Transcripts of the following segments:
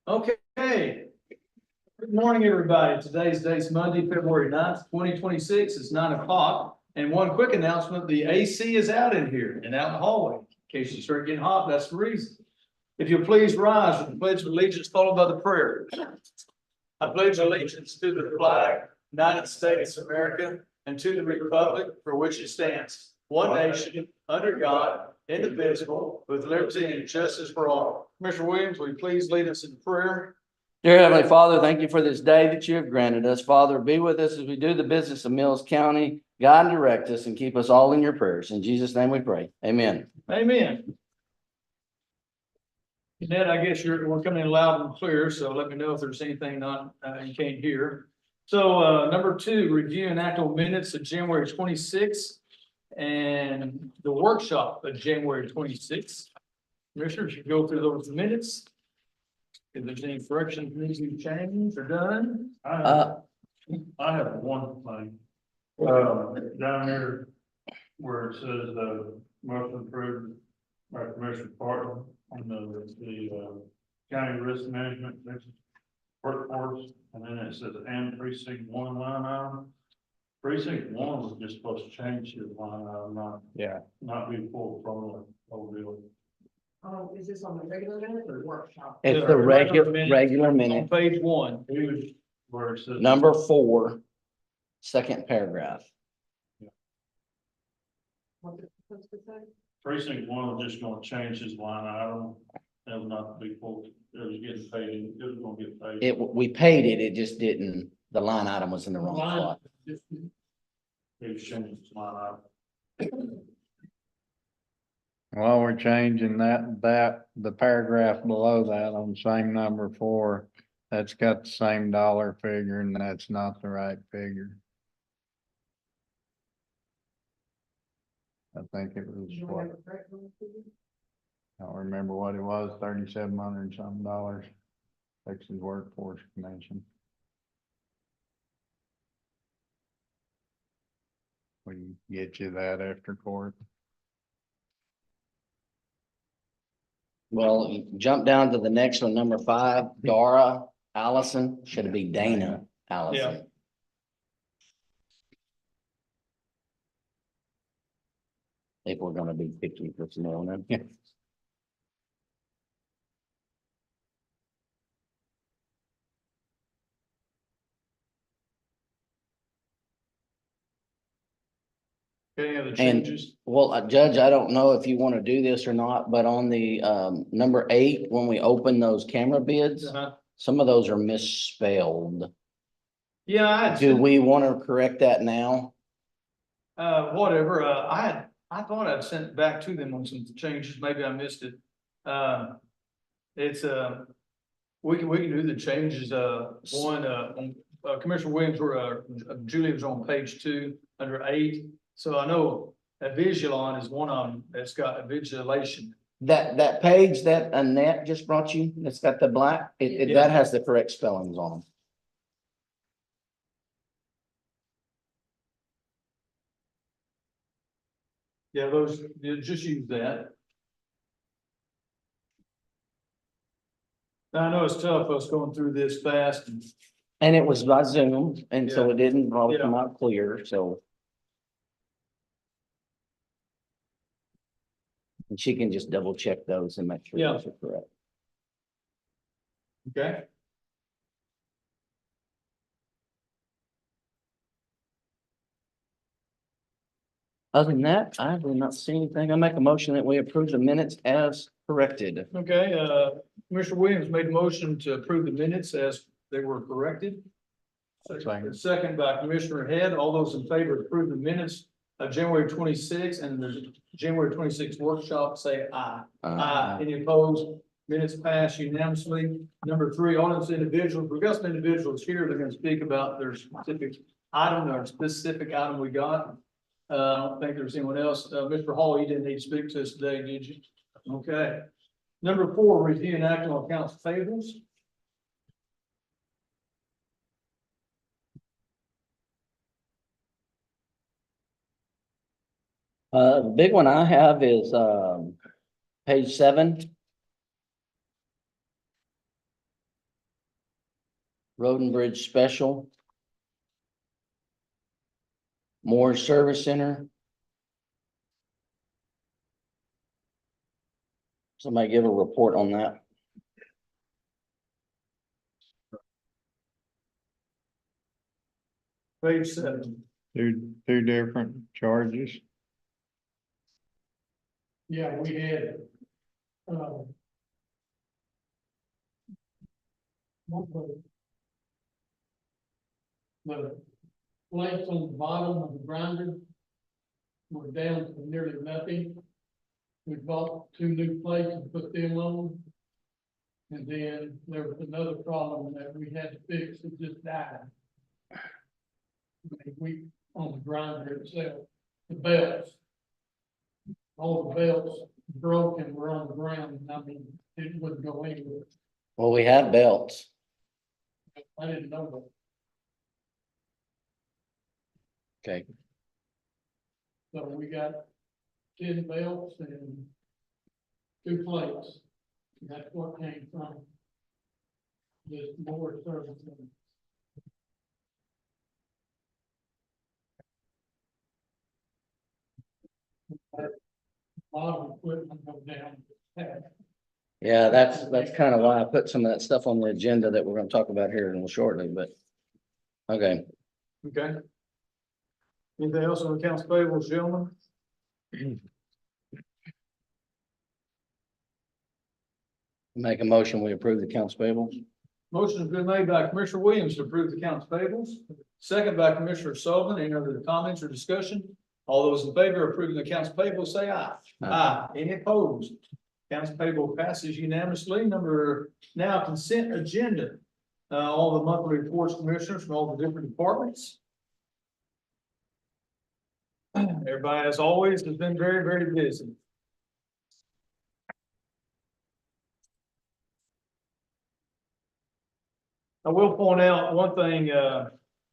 Okay. Good morning, everybody. Today's date's Monday, February 9th, 2026. It's 9 o'clock. And one quick announcement, the AC is out in here and out in the hallway. In case you start getting hot, that's the reason. If you'll please rise with the Pledge of Allegiance followed by the prayer. I pledge allegiance to the flag, United States of America, and to the republic for which it stands, one nation, under God, indivisible, with liberty and justice for all. Commissioner Williams, will you please lead us in prayer? Dear Heavenly Father, thank you for this day that you have granted us. Father, be with us as we do the business of Mills County. Guide and direct us and keep us all in your prayers. In Jesus' name we pray. Amen. Amen. Ned, I guess we're coming in loud and clear, so let me know if there's anything not you can't hear. So number 2, review and act on minutes of January 26th and the workshop of January 26th. Commissioners, you go through those minutes. If there's any corrections need to be changed or done. I have one thing, down here where it says, motion approved by Commissioner Barton on the county risk management workforce, and then it says, and precinct 1 line item. Precinct 1 was just supposed to change his line item, not be pulled from the whole deal. Oh, is this on the regular minute or workshop? It's the regular minute, On page 1. Where it says. number 4, second paragraph. What's it supposed to say? Precinct 1 was just gonna change his line item, it was not to be pulled, it was getting paid, it was gonna get paid. We paid it, it just didn't, the line item was in the wrong spot. He was changing his line item. Well, we're changing the paragraph below that on same number 4, that's got the same dollar figure and that's not the right figure. I think it was You what, have a correct one, please? I don't remember what it was, $3,700 something, Texas Workforce Commission. We can get you that after court. Well, jump down to the next one, number 5, Dara Allison, should it be Dana Allison? Yeah. If we're gonna be picky for some more. Any other And, changes? well, Judge, I don't know if you want to do this or not, but on the number 8, when we open those camera bids, some of those are misspelled. Yeah, Do we want to correct that now? whatever, I thought I'd sent it back to them on some changes, maybe I missed it. It's, we can do the changes, on, Commissioner Williams, or Julie was on page 2, under 8. So I know that Visualon is one of them that's got a visualization. That page that Annette just brought you, that's got the black, Yeah. that has the correct spellings on them. Yeah, those, you just use that. Now, I know it's tough us going through this fast and And it was by Zoom, and so Yeah. it didn't probably Yeah. come out clear, so. And she can just double check those and make sure Yeah. those are correct. okay. Other than that, I did not see anything. I make a motion that we approve the minutes as corrected. Okay, Commissioner Williams made a motion to approve the minutes as they were corrected. Second. Second by Commissioner Head. All those in favor of approve the minutes of January 26th and the January 26th workshop, say aye. Aye. Any opposed? Minutes pass unanimously. Number 3, audience individuals. We've got some individuals here that are going to speak about their specific item we got. I don't think there's anyone else. Mr. Hall, you didn't need to speak to us today, did you? Okay. Number 4, review and act on accounts payables. The big one I have is, page 7. Road and Bridge Special. Moore Service Center. Somebody give a report on that. Page 7. Two different charges. Yeah, we had. What was it? The plates on the bottom of the grinder were down to nearly nothing. We bought 2 new plates and put them on. And then there was another problem that we had to fix, it just died. We, on the grinder itself, the belts. All the belts broke and were on the ground, I mean, it wouldn't go anywhere. Well, we have belts. I didn't know Okay. that. So we got 10 belts and 2 plates. That's what came from this board service. Center. A lot of equipment go down. Yeah, that's kind of why I put some of that stuff on the agenda that we're gonna talk about here in shortly, but. Okay, Okay. Anything else on accounts payable, gentlemen? make a motion, we approve the accounts payable. Motion has been made by Commissioner Williams to approve the accounts payables, second by Commissioner Sullivan. Any other comments or discussion? All those in favor of approving the accounts payable, say aye. Aye. Any opposed? Accounts payable passes unanimously. Number now consent agenda. All the monthly reports, commissioners from all the different departments. Everybody, as always, has been very, very busy. I will point out one thing,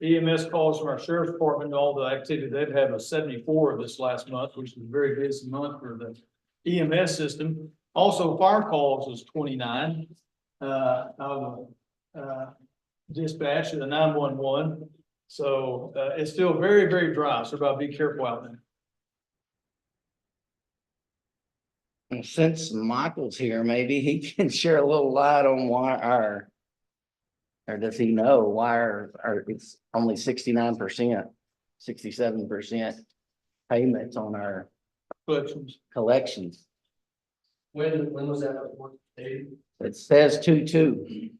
EMS calls from our sheriff's department, all the activity, they've had a 74 this last month, which is a very busy month for the EMS system. Also, fire calls was 29, dispatch of the 911. So, it's still very, very dry, so everybody be careful out there. And since Michael's here, maybe he can share a little light on why or does he know why it's only 69%, 67% payments on our Collections. collections? When was that report dated? It says 2-2.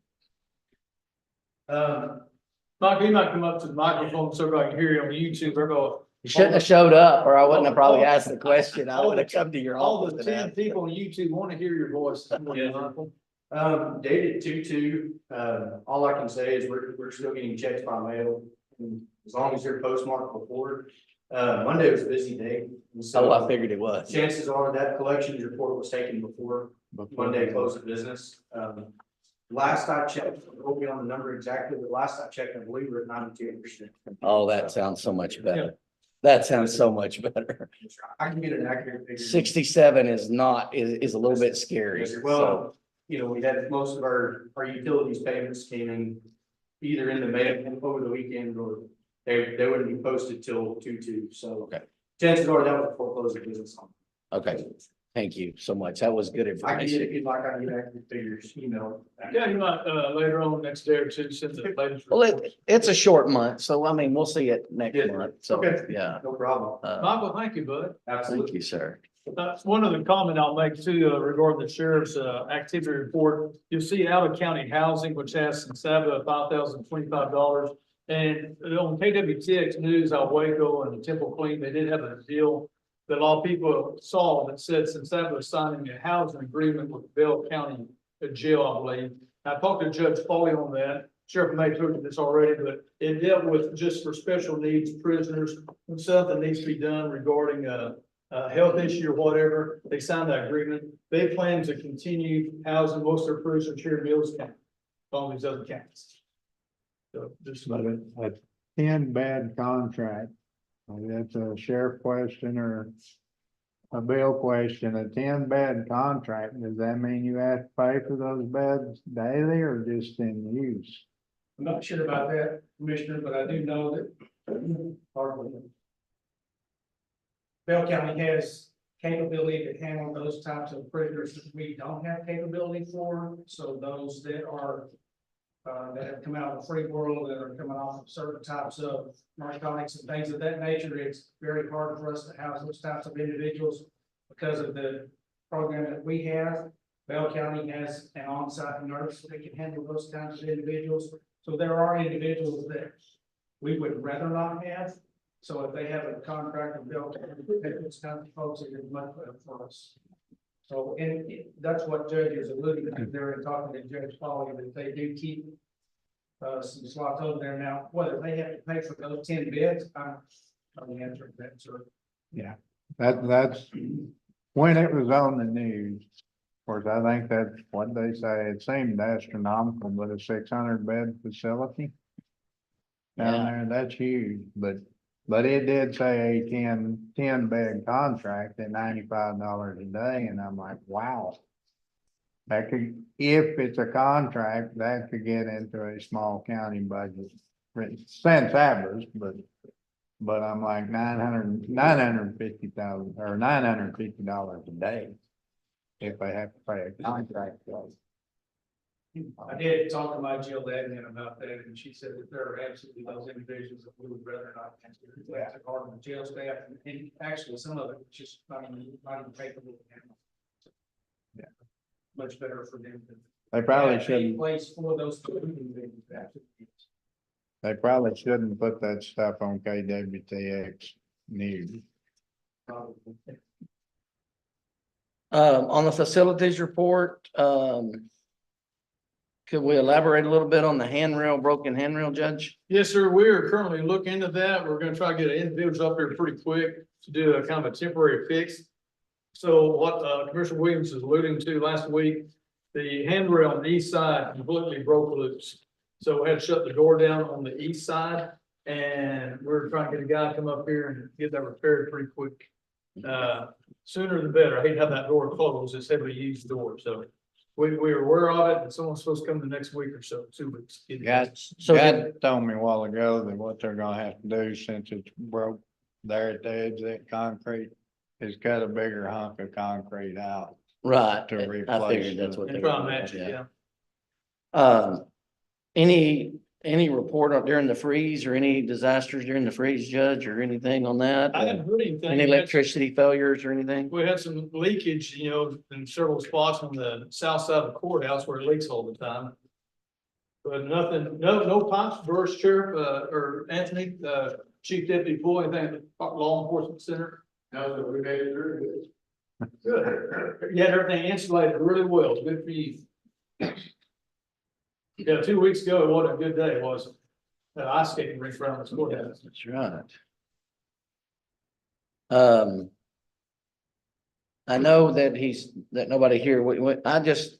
Michael, you might come up to the microphone so everybody can hear you on YouTube. Everybody, You shouldn't have showed up, or I wouldn't have probably asked the question. I would have come to your all office. the and 10 asked. people on YouTube want to hear your voice. Yeah. Dated 2/2, all I can say is we're still getting checks by mail, and as long as they're postmarked before. Monday was a busy day. And so Oh, I figured it was. chances are that collections report was taken before Monday close of business. Last I checked, I won't be on the number exactly, but last I checked, I believe we're at 92%. Oh, that sounds so much better. That sounds so much better. I can get an accurate figure. 67 is not, is a little bit scary. Yes, sir. Well, you know, we had most of our utilities payments came in either in the mail over the weekend, or they wouldn't be posted till 2/2, so. Okay. Chances are that was before close of business on. Okay, thank you so much. That was good I can get, information. if you'd like, I can get accurate figures, email. Yeah, you might, later on next day or two, send the latest. Well, report. it's a short month, so I mean, we'll see it next Yes, month. So, okay. yeah. No problem. Michael, thank you, bud. Thank Absolutely. you, sir. That's one other comment I'll make too, regarding the sheriff's, activity report. You'll see out of county housing, which has some $5,025. And on KWTX News, Waco and Temple Clean, they did have a deal that a lot of people saw that said since that was signing a housing agreement with Bell County Jail, I believe. I talked to Judge Foley on that. Sheriff may have heard this already, but it dealt with just for special needs prisoners. When something needs to be done regarding a health issue or whatever, they signed that agreement. They plan to continue housing most of their prisoners here in Mills County, all these other counties. So just. But a 10-bed contract, that's a sheriff question or a bill question, a 10-bed contract, does that mean you have to pay for those beds daily or just in use? I'm not sure about that, Commissioner, but I do know that. Pardon me. Bell County has capability to handle those types of prisoners that we don't have capability for, so those that are. That have come out of the free world, that are coming off of certain types of narcotics and things of that nature, it's very hard for us to house those types of individuals because of the program that we have. Bell County has an on-site nurse that can handle those kinds of individuals. So there are individuals that we would rather not have. So if they have a contract with Bell County, those kinds of folks, it is much better for us. So, and that's what Judge is alluding to there and talking to Judge Foley, that they do keep some slots over there now, whether they have to pay for those 10 beds, I'm the answer to that, sir. That's when it was on the news. Of course, I think that's what they say. It seemed astronomical, but a 600 bed facility down there, that's huge, but it did say a 10 bed contract at $95 a day, and I'm like, wow. That could, if it's a contract, that could get into a small county budget, since average, but I'm like $950,000 or $950 a day. If they have to pay a contract. I did talk to my jail admin about that, and she said that there are absolutely those individuals that we would rather not answer. That's a part of the jail staff, and actually some of it just not even capable of handling. Yeah. Much better for them. They probably have a shouldn't, place for those individuals. Absolutely. they probably shouldn't put that stuff on KWTX news. On the facilities report, could we elaborate a little bit on the handrail, broken handrail, Judge? Yes, sir. We are currently looking into that. We're gonna try to get individuals up here pretty quick to do a kind of a temporary fix. So what Commissioner Williams is alluding to last week, the handrail on the east side completely broke loose. So we had to shut the door down on the east side, and we're trying to get a guy to come up here and get that repaired pretty quick. Sooner the better. I hate to have that door closed. It's heavily used door, so we were aware of it, and someone's supposed to come the next week or so, 2 weeks. So God told me a while ago that what they're gonna have to do, since it's broke there at the edge of that concrete, is cut a bigger hunk of concrete out. right, To I replace figured that's what And they try and were. match it, yeah. Any report on during the freeze or any disasters during the freeze, Judge, or anything on that? I haven't heard anything. Any electricity failures or anything? We had some leakage, in several spots on the south side of the courthouse where it leaks all the time. But nothing, no pipes burst, Sheriff, or Anthony, Chief Deputy Poole, anything at the law enforcement center? No, we made it through. Good. You had everything insulated really well. Good for you. Yeah, 2 weeks ago, it wasn't a good day, was it? The ice skating rink around this courthouse. That's right. I know that that nobody here, I just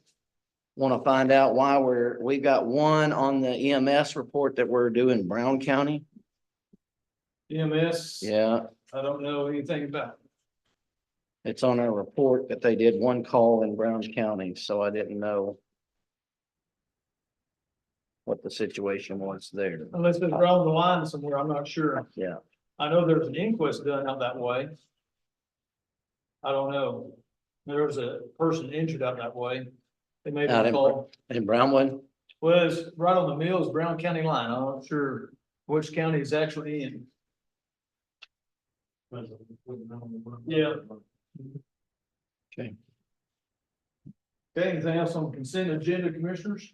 want to find out why we've got one on the EMS report that we're doing Brown County. EMS. Yeah, I don't know anything about it. it's on our report that they did one call in Brown County, so I didn't know what the situation was there. Unless it's around the line somewhere, I'm not sure. Yeah. I know there's an inquest done out that way. I don't know. There was a person injured out that way. They made Out a in call. In Brownwood? Was right on the Mills Brown County line. I'm not sure which county it's actually in. Yeah. Okay. Okay, anything else on consent agenda, commissioners?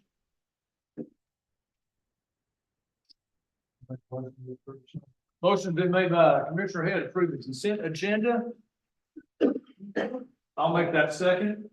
Motion been made by Commissioner Head to approve the consent agenda. I'll make that second.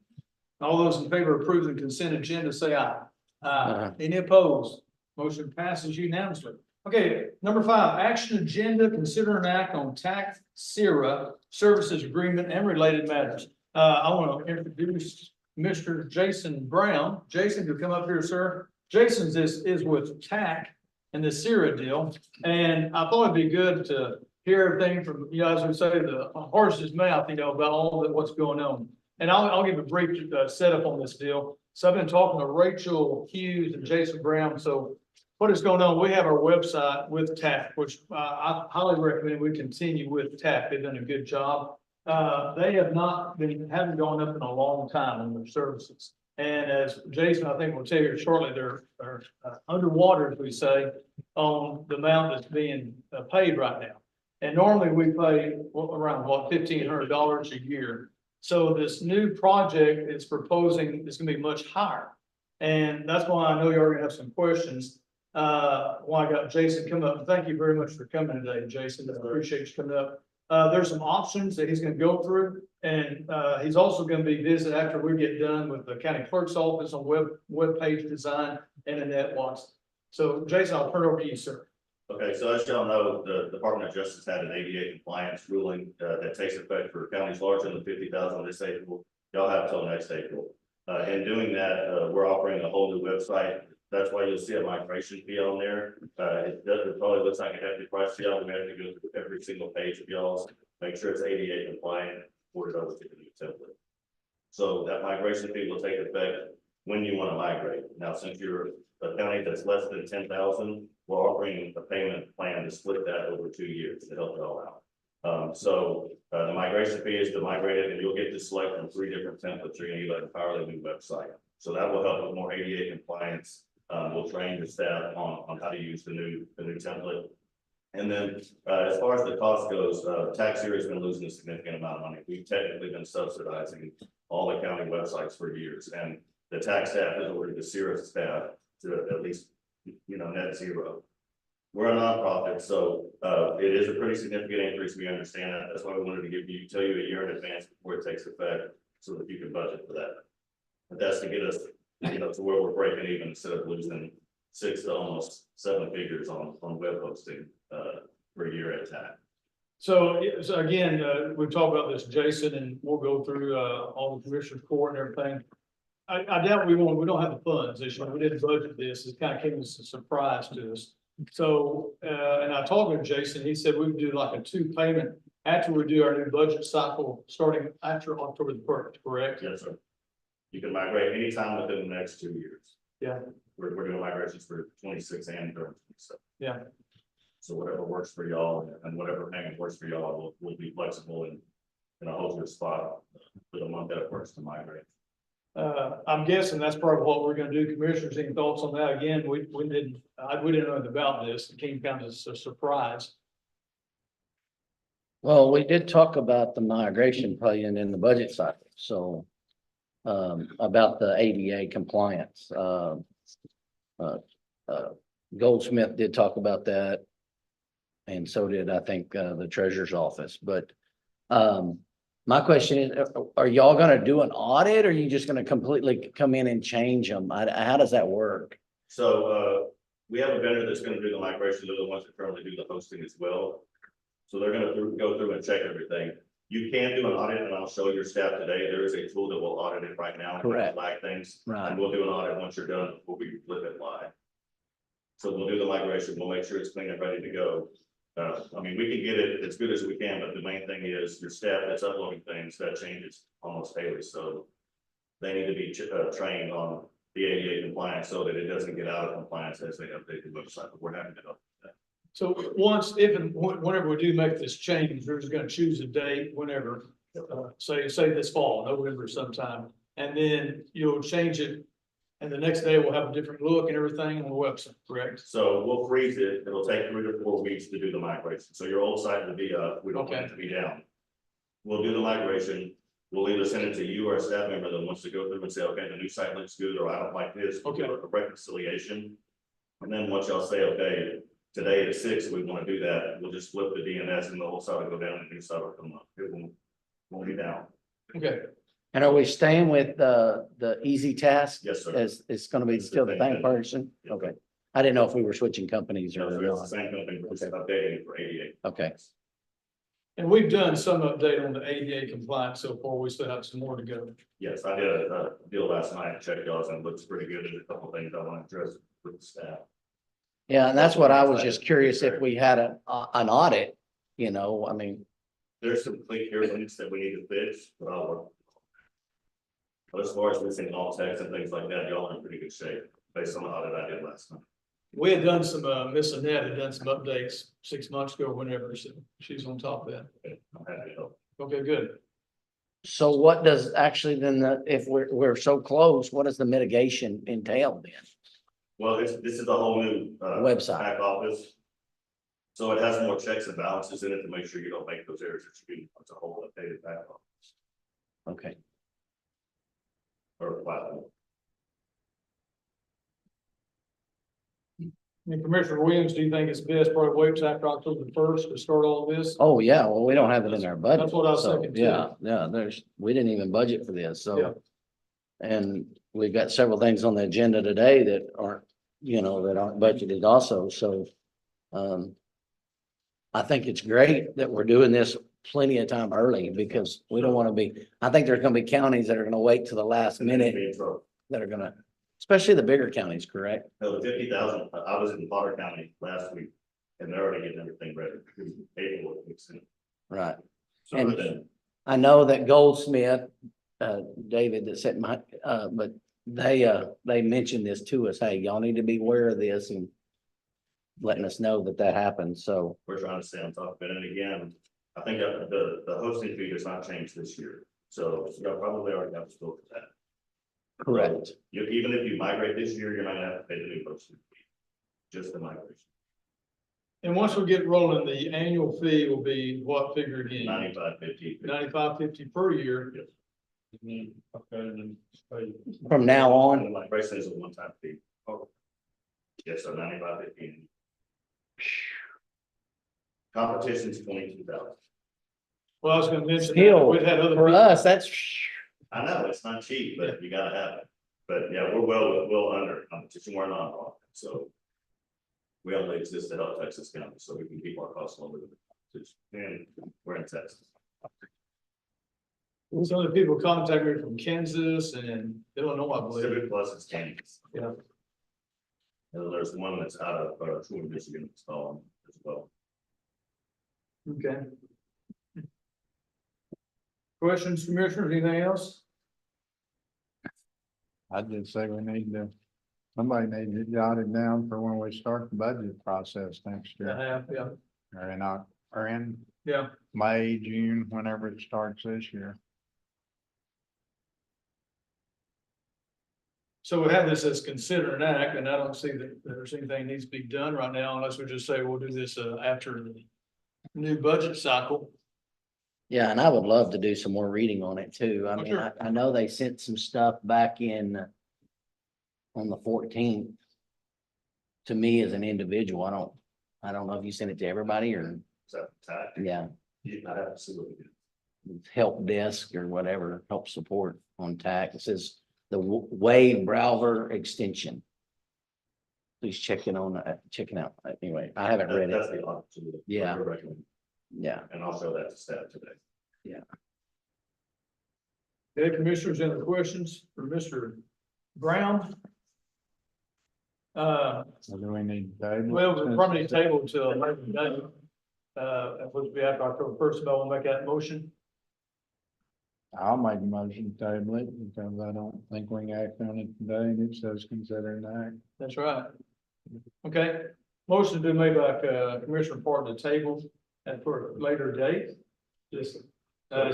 All those in favor of approving the consent agenda, say aye. Aye. Any opposed? Motion passes unanimously. Okay, number 5, action agenda, consider an act on tax SIRA services agreement and related matters. I want to introduce Mr. Jason Brown. Jason, you come up here, sir. Jason's is with TAC and the SIRA deal. And I thought it'd be good to hear everything from, as we say, the horse's mouth, about all of what's going on. And I'll give a brief setup on this deal. So I've been talking to Rachel Hughes and Jason Brown. So what is going on, we have our website with TAP, which I highly recommend we continue with TAP. They've done a good job. They haven't gone up in a long time on their services. And as Jason, I think will tell you shortly, they're underwater, as we say, on the amount that's being paid right now. And normally we pay around $1,500 a year. So this new project is proposing is gonna be much higher. And that's why I know you're gonna have some questions. Why I got Jason come up. Thank you very much for coming today, Jason. I appreciate you coming up. There's some options that he's gonna go through, and he's also gonna be visiting after we get done with the county clerk's office on web page design and Annette Watson. So Jason, I'll turn it over to you, sir. Okay, so as y'all know, the Department of Justice had an ADA compliance ruling that takes effect for counties larger than 50,000 this April. Y'all have till next April. In doing that, we're offering a whole new website. That's why you'll see a migration fee on there. It probably looks like a hefty price to y'all. We have to go through every single page of y'all's, make sure it's ADA compliant, port it over to the new template. So that migration fee will take effect when you want to migrate. Now, since you're a county that's less than 10,000, we're offering a payment plan to split that over 2 years to help it all out. The migration fee is to migrate it, and you'll get to select from 3 different templates. You're gonna get an entirely new website. So that will help with more ADA compliance. We'll train your staff on how to use the new template. And then as far as the cost goes, tax year has been losing a significant amount of money. We've technically been subsidizing all the county websites for years, and the tax staff has ordered the CIRA staff to at least, net zero. We're a nonprofit, so it is a pretty significant increase. We understand that. That's why we wanted to tell you a year in advance before it takes effect, so that you can budget for that. But that's to get us, to where we're breaking even instead of losing 6 to almost 7 figures on web hosting per year at a time. So again, we talked about this, Jason, and we'll go through all the commissioner's court and everything. I doubt we don't have the funds this year. We didn't budget this. It kind of came as a surprise to us. So, and I talked with Jason, he said we would do like a 2 payment after we do our new budget cycle, starting after October the 1st, correct? Yes, sir. You can migrate anytime within the next 2 years. Yeah. We're doing migrations for 26 and 30. So. Yeah. So whatever works for y'all and whatever payment works for y'all, we'll be flexible and hold your spot for the month that it works to migrate. I'm guessing that's part of what we're gonna do. Commissioners, any thoughts on that? Again, we didn't know about this. It came kind of as a surprise. Well, we did talk about the migration plan in the budget cycle, so about the ADA compliance. Goldsmith did talk about that. And so did, I think, the treasurer's office, but my question is, are y'all gonna do an audit, or are you just gonna completely come in and change them? How does that work? So we have a vendor that's going to do the migration. They're the ones that currently do the hosting as well. So they're going to go through and check everything. You can do an audit, and I'll show your staff today. There is a tool that will audit it right now. Correct. Flag things. Right. And we'll do an audit once you're done before we flip it live. So we'll do the migration. We'll make sure it's clean and ready to go. We can get it as good as we can, but the main thing is your staff that's uploading things, that changes almost daily. So they need to be trained on the ADA compliance so that it doesn't get out of compliance as they update the website. But we're happy to help with that. So once, if and whenever we do make this change, we're just gonna choose a date whenever, say this fall, November sometime, and then you'll change it. And the next day we'll have a different look and everything on the website, correct? So we'll freeze it. It'll take 3 to 4 weeks to do the migration. So your old site will be up. We don't want it to be down. We'll do the migration. We'll either send it to you or a staff member that wants to go through and say, okay, the new site looks good, or I don't like this. Okay. A reconciliation. And then once y'all say, okay, today at 6, we want to do that, we'll just flip the DNS and the whole site will go down and the new site will come up. It won't be down. Okay. And are we staying with the easy task? Yes, sir. As it's gonna be still the same person? Yep. Okay. I didn't know if we were switching companies No, or so it's the not. same company, we're just Okay. updating it for 88. Okay. And we've done some update on the ADA compliance so far. We still have some more to go. Yes, I did a deal last night, checked y'all's, and it looks pretty good. There's a couple of things I want to address with the staff. Yeah, and that's what I was just curious if we had an audit, There's some click here links that we need to fix, but I'll work. But as far as missing alt text and things like that, y'all are in pretty good shape based on the audit I did last night. We had done some, Miss Annette had done some updates 6 months ago, whenever, so she's on top of that. I'm happy to help. Okay, good. So what does actually then, if we're so close, what does the mitigation entail then? Well, this is a whole new, Website. back office. So it has more checks and balances in it to make sure you don't make those errors that you do. It's a whole updated back office Okay. or platform. And Commissioner Williams, do you think it's best probably wait till after October 1st to start all this? Oh, yeah, well, we don't have it in our budget. That's what I was so, thinking, too. Yeah, we didn't even budget for this, Yeah. so. And we've got several things on the agenda today that aren't, that aren't budgeted also, so. I think it's great that we're doing this plenty of time early because we don't want to be, I think there's gonna be counties that are gonna wait to the last And then minute be in trouble. that are gonna, especially the bigger counties, correct? No, the 50,000, I was in Potter County last week and they're already getting everything ready. April, it's in. Right. So And- then, I know that Goldsmith, David that said but they mentioned this to us, hey, y'all need to be aware of this and letting us know that happens, so. we're trying to stay on top of it. And again, I think the hosting fee does not change this year. So you'll probably already have to go for that. Correct. Even if you migrate this year, you're not gonna have to pay the new hosting fee. Just the migration, And once we get rolling, the annual fee will be what figure again? 95.50. $95.50 per year. Okay, and then pay. From now on, And the migration is a one-time fee. Oh. Yes, so 95.50. Competition's 22,000. Well, I was gonna mention that, still, we've had other. for people- us, that's, I know, it's not cheap, but you gotta have it. But yeah, we're well under competition, we're not, so. We only exist to help Texas County, so we can keep our costs lower than the competition, and we're in Texas. Some of the people contact me from Kansas and Illinois, I believe. Civic Plus is Kansas. Yeah. And there's one that's out of, Troy, Michigan, installed as well. Okay. Questions, commissioners, anything else? I'd just say we need to, somebody needs to jot it down for when we start the budget process next I year. have, yeah, Or in yeah. May, June, whenever it starts this year. So we have this as consider an act, and I don't see that there's anything needs to be done right now unless we just say we'll do this after the new budget cycle. yeah, and I would love to do some more reading on it too. I Oh, mean, sure. I know they sent some stuff back in on the 14th to me as an individual. I don't know if you sent it to everybody or, Is that tax? yeah, I have to see what we do. help desk or whatever, help support on tax. It says the Wave Browser extension. Please check out. Anyway, I haven't read That's it. the option. Yeah. We're recommending, Yeah. and I'll show that to staff today. Okay, commissioners, any questions for Mr. Brown? So do we need to table it? Well, we're probably tabled till later today. It would be after October 1st, but I will make that motion. I'll make a motion to table it because I don't think we can act on it today and it says consider an act. That's right. Okay, motion has been made by Commissioner Parton to table and for a later date. Just,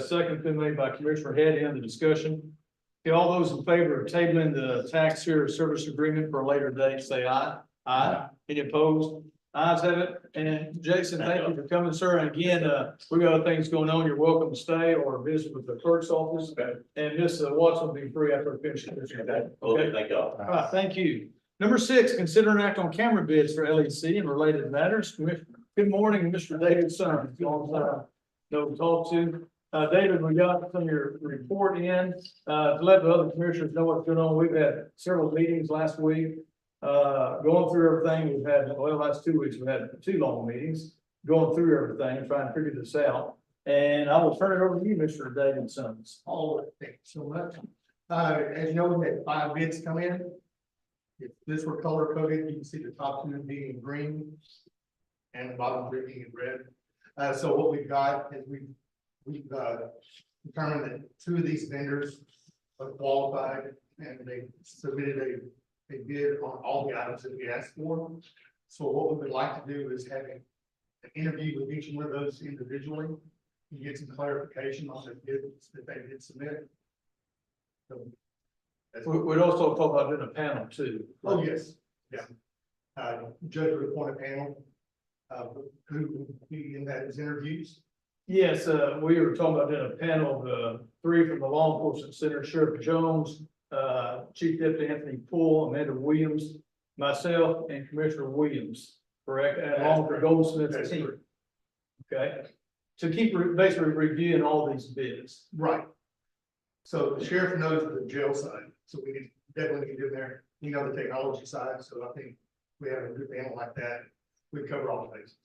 second been made by Commissioner Head in the discussion. Okay, all those in favor of tabling the tax service agreement for a later date, say aye. Aye. Any opposed? Ayes have it. And Jason, thank you for coming, sir. And again, we got other things going on. You're welcome to stay or visit with the clerk's office. And Miss Watson will be free after we finish this. Okay, Thank y'all. all right, thank you. Number 6, consider an act on camera bids for LEC and related matters. Good morning, Mr. David Sun. No to talk to. David, we got some of your report in, to let the other commissioners know what's going on. We've had several meetings last week. Going through everything. We've had, well, last 2 weeks, we've had 2 long meetings, going through everything, trying to figure this out. And I will turn it over to you, Mr. David Sons. All right, thank you so much. As you know, we had 5 bids come in. If this were color coded, you can see the top 2 being in green and the bottom 3 being in red. So what we've got is we've determined that 2 of these vendors are qualified and they submitted they bid on all the items that we asked for. So what we would like to do is have an interview with each one of those individually and get some clarification on the bids that they did submit. So, We'd also talk about doing a panel too. oh, yes, yeah. Judge would appoint a panel, who would be in that as interviews. Yes, we were talking about doing a panel of, three from the Law Enforcement Center, Sheriff Jones, Chief Deputy Anthony Poole, Amanda Williams, myself, and Commissioner Williams, correct? And along with Goldsmith's That's team. correct. Okay, to keep basically reviewing all these bids. Right. So the sheriff knows the jail side, so we can definitely get in there, you know, the technology side, so I think we have a good panel like that, we cover all the bases.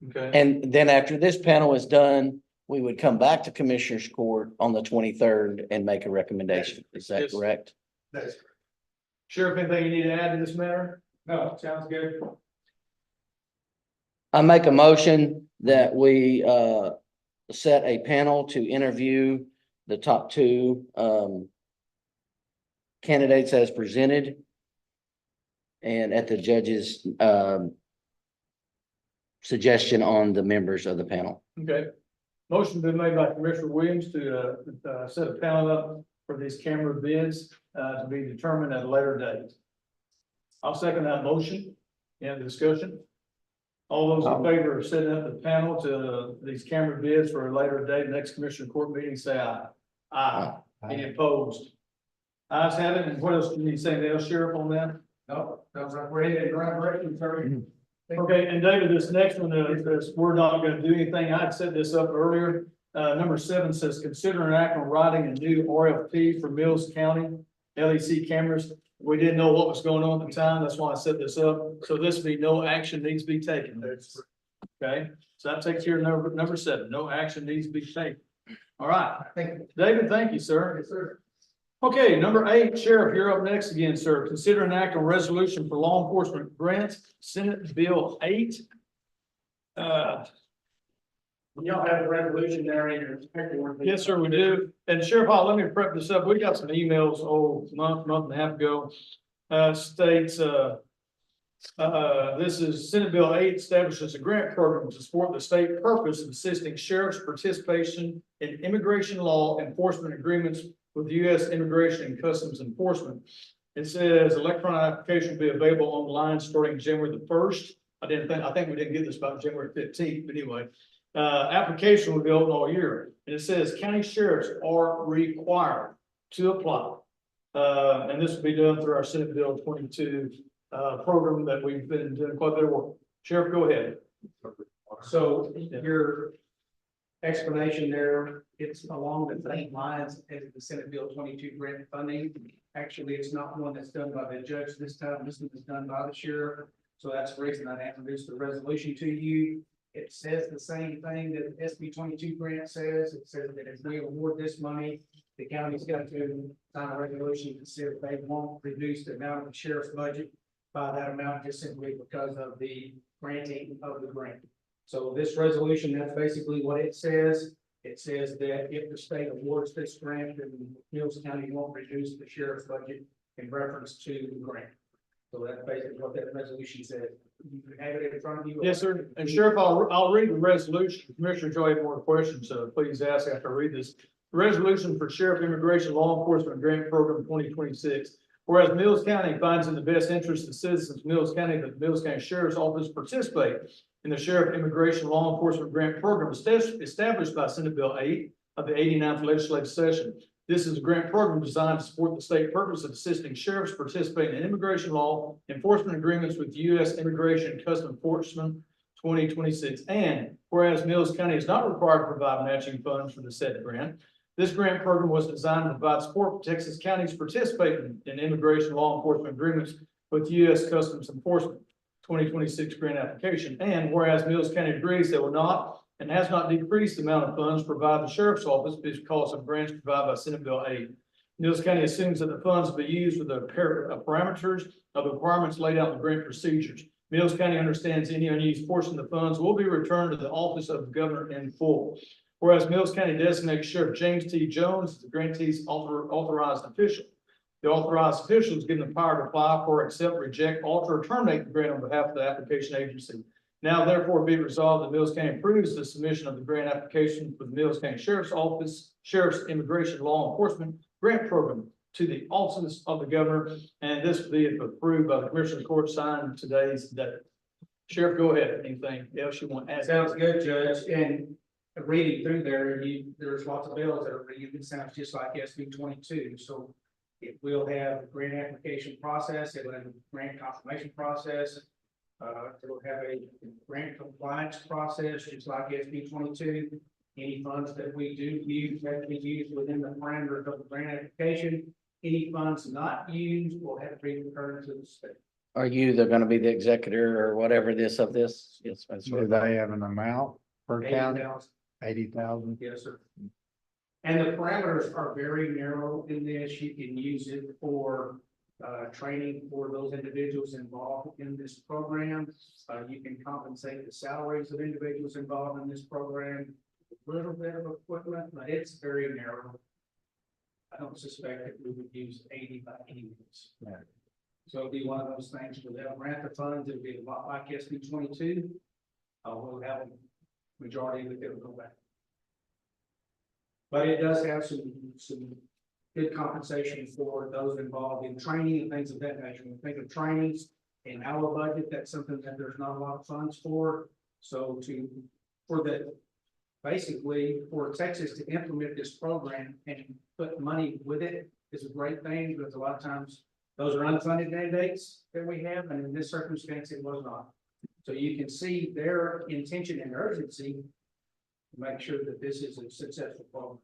Okay, And then after this panel is done, we would come back to Commissioners Court on the 23rd and make a recommendation. Is that Yes. correct? That is correct. Sheriff, anything you need to add in this matter? No, sounds good. I make a motion that we set a panel to interview the top two candidates as presented. And at the judge's suggestion on the members of the panel. Okay. Motion been made by Commissioner Williams to, set a panel up for these camera bids, to be determined at a later date. I'll second that motion. Any discussion? All those in favor of setting up the panel to these camera bids for a later date, next Commissioner Court meeting, say aye. Aye. Any opposed? Ayes have it. And what else, can you say anything else, Sheriff, on that? No, sounds like we're headed in the right direction, sir. Okay, and David, this next one, is we're not gonna do anything. I'd set this up earlier. Number 7 says, consider an act on writing a new RFP for Mills County LEC cameras. We didn't know what was going on at the time. That's why I set this up. So this would be no action needs to be taken. Okay, so that takes care of number 7. No action needs to be taken. All right. David, thank you, sir. Yes, sir. Okay, number 8, Sheriff, you're up next again, sir. Consider an act on resolution for law enforcement grants, Senate Bill 8. Y'all have a resolution there in your paperwork. Yes, sir, we do. And Sheriff Hall, let me prep this up. We got some emails, month and a half ago. States, this is Senate Bill 8 establishes a grant program to support the state purpose of assisting sheriffs' participation in immigration law enforcement agreements with the U.S. Immigration and Customs Enforcement. It says electronic application will be available online starting January the 1st. I think we didn't get this by January 15th, but anyway. Application will be open all year. And it says county sheriffs are required to apply. And this will be done through our Senate Bill 22 program that we've been doing quite a bit of work. Sheriff, go ahead. So your explanation there, it's along the same lines as the Senate Bill 22 grant funding. Actually, it's not one that's done by the judge this time. This one is done by the sheriff. So that's the reason I introduced the resolution to you. It says the same thing that SB 22 grant says. It says that if we award this money, the county's got to sign a resolution to see if they won't reduce the amount of the sheriff's budget by that amount just simply because of the granting of the grant. So this resolution, that's basically what it says. It says that if the state awards this grant, then Mills County won't reduce the sheriff's budget in reference to the grant. So that's basically what that resolution says. You have it in front of you. Yes, sir. And Sheriff, I'll read the resolution. Commissioner Joy had more questions, so please ask after I read this. Resolution for Sheriff Immigration Law Enforcement Grant Program 2026. Whereas Mills County finds in the best interest of citizens of Mills County that the Mills County Sheriff's Office participate in the Sheriff Immigration Law Enforcement Grant Program established by Senate Bill 8 of the 89th legislative session. This is a grant program designed to support the state purpose of assisting sheriffs participating in immigration law enforcement agreements with U.S. Immigration and Customs Enforcement 2026. And whereas Mills County is not required to provide matching funds for the said grant, this grant program was designed to provide support for Texas counties participating in immigration law enforcement agreements with U.S. Customs Enforcement 2026 grant application. And whereas Mills County agrees they will not and has not decreased the amount of funds provided the sheriff's office because of grants provided by Senate Bill 8. Mills County assumes that the funds will be used for the parameters of the requirements laid out in the grant procedures. Mills County understands any unused portion of the funds will be returned to the office of the governor in full. Whereas Mills County designates Sheriff James T. Jones as the grantee's authorized official. The authorized officials given the power to apply for, accept, reject, alter, or terminate the grant on behalf of the application agency. Now therefore be resolved that Mills County approves the submission of the grant application for the Mills County Sheriff's Office, Sheriff's Immigration Law Enforcement Grant Program to the office of the governor, and this will be approved by the Commissioner Court, signed today's date. Sheriff, go ahead. Anything else you want to add? Sounds good, Judge, and reading through there, there's lots of bills that are reading, it sounds just like SB 22, so. It will have a grant application process, it will have a grant confirmation process. It'll have a grant compliance process, just like SB 22. Any funds that we do use have to be used within the parameters of the grant application. Any funds not used will have to be returned to the state. Are you the gonna be the executor or whatever this of this? Yes, that's Do what. they have an amount per county? 80,000. 80,000? Yes, sir. And the parameters are very narrow in this. You can use it for training for those individuals involved in this program. You can compensate the salaries of individuals involved in this program. A little bit of equipment, but it's very narrow. I don't suspect that we would use 80 by any means. Yeah. So it'll be one of those things where they'll grant the funds. It'll be a lot like SB 22. We'll have a majority of it that will go back. But it does have some good compensation for those involved in training and things of that nature. When we think of trainings in our budget, that's something that there's not a lot of funds for. So basically for Texas to implement this program and put money with it is a great thing, because a lot of times those are unfunded mandates that we have, and in this circumstance, it was not. So you can see their intention and urgency to make sure that this is a successful program.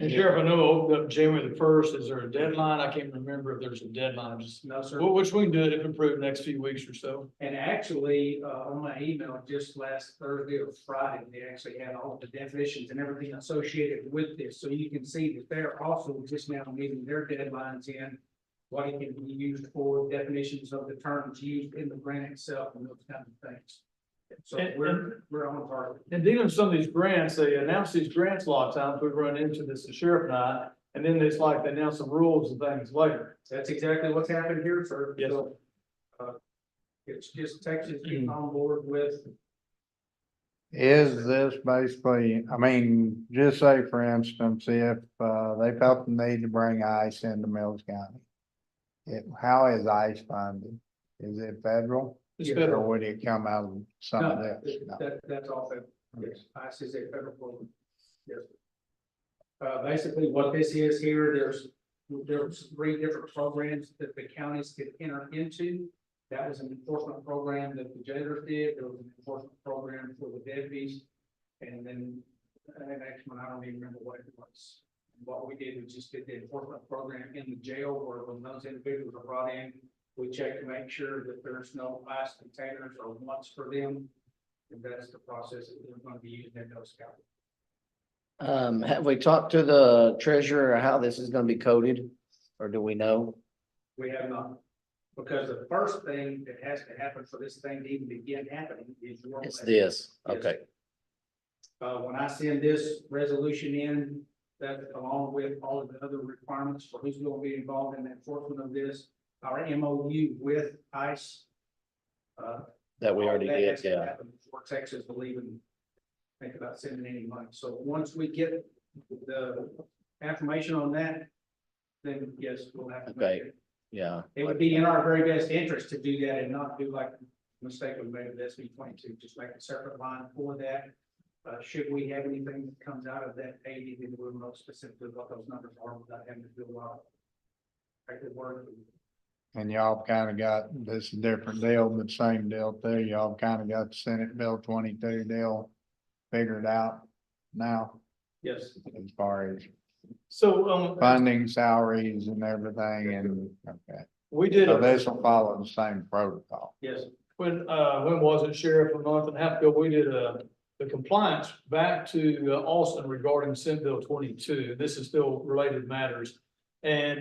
And Sheriff, I know it opened up January the 1st. Is there a deadline? I can't remember if there's a deadline. Just, No, sir. which we can do it if approved next few weeks or so. And actually, on my email just last Thursday or Friday, they actually had all of the definitions and everything associated with this. So you can see that they're also just now meeting their deadlines in what it can be used for, definitions of the terms used in the grant itself, and those kinds of things. So we're on target. And dealing with some of these grants, they announce these grants a lot of times. We've run into this, the sheriff and I, and then it's like they announce some rules and things later. That's exactly what's happened here, sir. Yes. So, it's just Texas getting on board with. Is this basically, I mean, just say for instance, if they felt the need to bring ICE into Mills County. How is ICE funded? Is it federal? It's Yes. federal. Or would it come out of some of No, this? No. that's all federal. Yes, ICE is a federal program. Yes. Basically what this is here, there's 3 different programs that the counties could enter into. That was an enforcement program that the jailers did. There was an enforcement program for the deputies. And then, the next one, I don't even remember what it was. What we did was just did the enforcement program in the jail, where when those individuals are brought in, we check to make sure that there's no ice containers or wants for them. And that's the process that we're going to be using in those counties. Have we talked to the treasurer how this is gonna be coded, or do we know? We have not. Because the first thing that has to happen for this thing to even begin happening is your. It's this, Yes. okay. When I send this resolution in, that along with all of the other requirements for who's going to be involved in the enforcement of this, our MOU with ICE. That we already all that did, has to yeah. happen before Texas will even think about sending any money. So once we get the affirmation on that, then yes, we'll have to. make Okay. it. Yeah. It would be in our very best interest to do that and not do like the mistake we made with SB 22, just make a separate line for that. Should we have anything that comes out of that 80, then we'll know specifically what those numbers are without having to do a lot of effective work. And y'all kind of got this different deal, but same deal too. Y'all kind of got the Senate Bill 22 deal figured out now Yes. as far as So, funding, salaries and everything, and, okay. we did, So this will follow the same protocol. Yes. when was it, Sheriff, a month and a half ago, we did, the compliance back to Austin regarding Senate Bill 22. This is still related matters. And,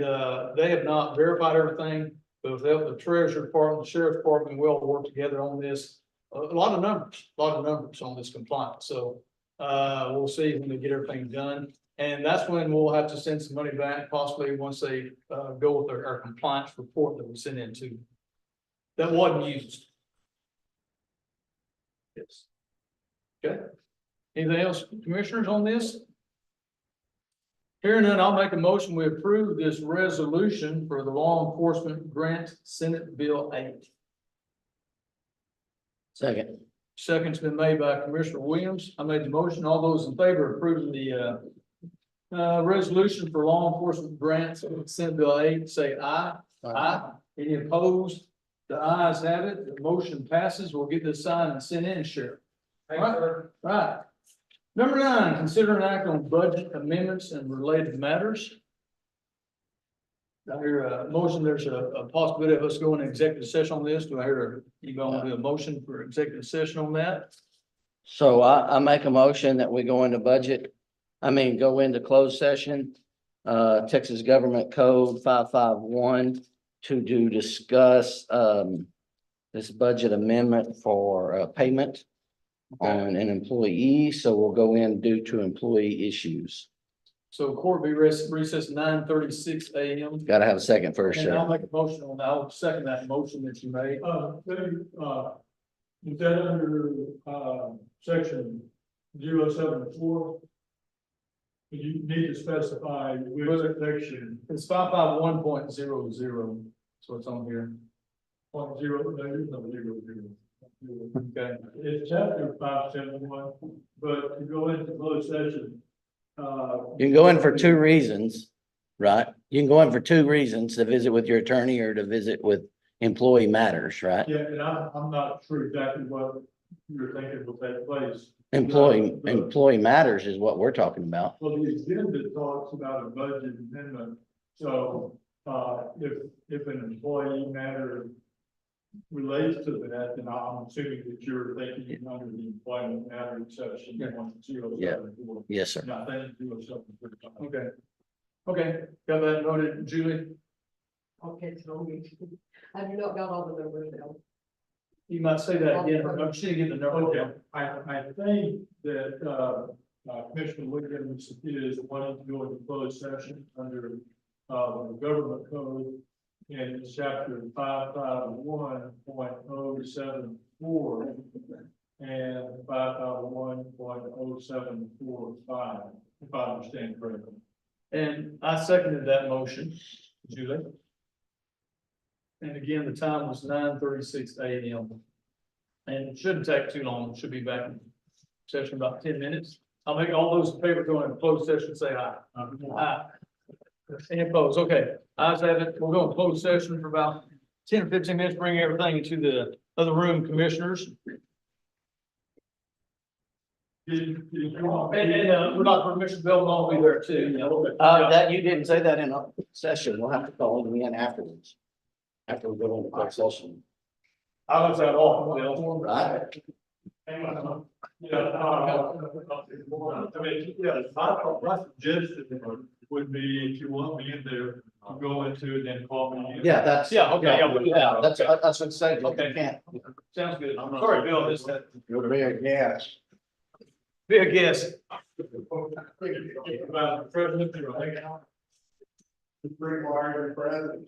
they have not verified everything, but with the help of the Treasury Department, the Sheriff's Department, we all work together on this. A lot of numbers on this compliance. So, we'll see when they get everything done. And that's when we'll have to send some money back, possibly once they, go with our compliance report that we sent into. That wasn't used. Yes. Okay. Anything else, commissioners, on this? Hearing none, I'll make a motion, we approve this resolution for the law enforcement grant, Senate Bill 8. Second. Second's been made by Commissioner Williams. I made the motion. All those in favor of approving the resolution for law enforcement grants, Senate Bill 8, say aye. Aye. Any opposed? The ayes have it. The motion passes. We'll get this signed and sent in, Sheriff. Right. Number 9, consider an act on budget amendments and related matters. I hear a motion, there's a possibility of us going to executive session on this. Do I hear you going to do a motion for executive session on that? So I make a motion that we go into go into closed session. Texas Government Code 551 to discuss this budget amendment for payment on an employee. So we'll go in due to employee issues. So court be recessed 9:36 a.m. Got to have a second first, And I'll sir. make a motion on that. I'll second that motion that you made. Is that under, section 074? You need to specify which section, It's 551.00. So it's on here. point zero, there is no 00. Okay. It's chapter 571, but to go into closed session. You can go in for two reasons, right? You can go in for two reasons, to visit with your attorney or to visit with employee matters, right? Yeah, and I'm not sure exactly what you're thinking will take place. Employee matters is what we're talking about. Well, the agenda talks about a budget amendment, so, if an employee matter relates to that, then I'm assuming that you're thinking under the employment matter exception. Yeah. Yes, sir. Not that 074. Okay. Okay. Got that noted, Julie? Okay, so I do not got all the numbers down. You might say that again. I'm sure you get the number. Okay, I think that, Commissioner Williams is wanting to go into closed session under, the government code in chapter 551.074 and 551.0745, if I understand correctly. And I seconded that motion, Julie. And again, the time was 9:36 a.m. And it shouldn't take too long. It should be back in session in about 10 minutes. I'll make all those in favor going into closed session, say aye. Aye. Any opposed? Okay, ayes have it. We'll go in closed session for about 10 or 15 minutes, bring everything into the other room, commissioners. And we're not permission bill will be there too. That you didn't say that in a session. We'll have to call him in afterwards. After we go into closed session. I was at all, Bill. Right. My suggestion would be, if you want me in there, I'll go into it and call me in. Yeah, that's. Yeah, okay, yeah, we'll do that. That's what I'm saying. Okay. You can't. Sounds good. I'm sorry, Bill, this, You'll be a guest. be a guest. About the president, Bring wire president.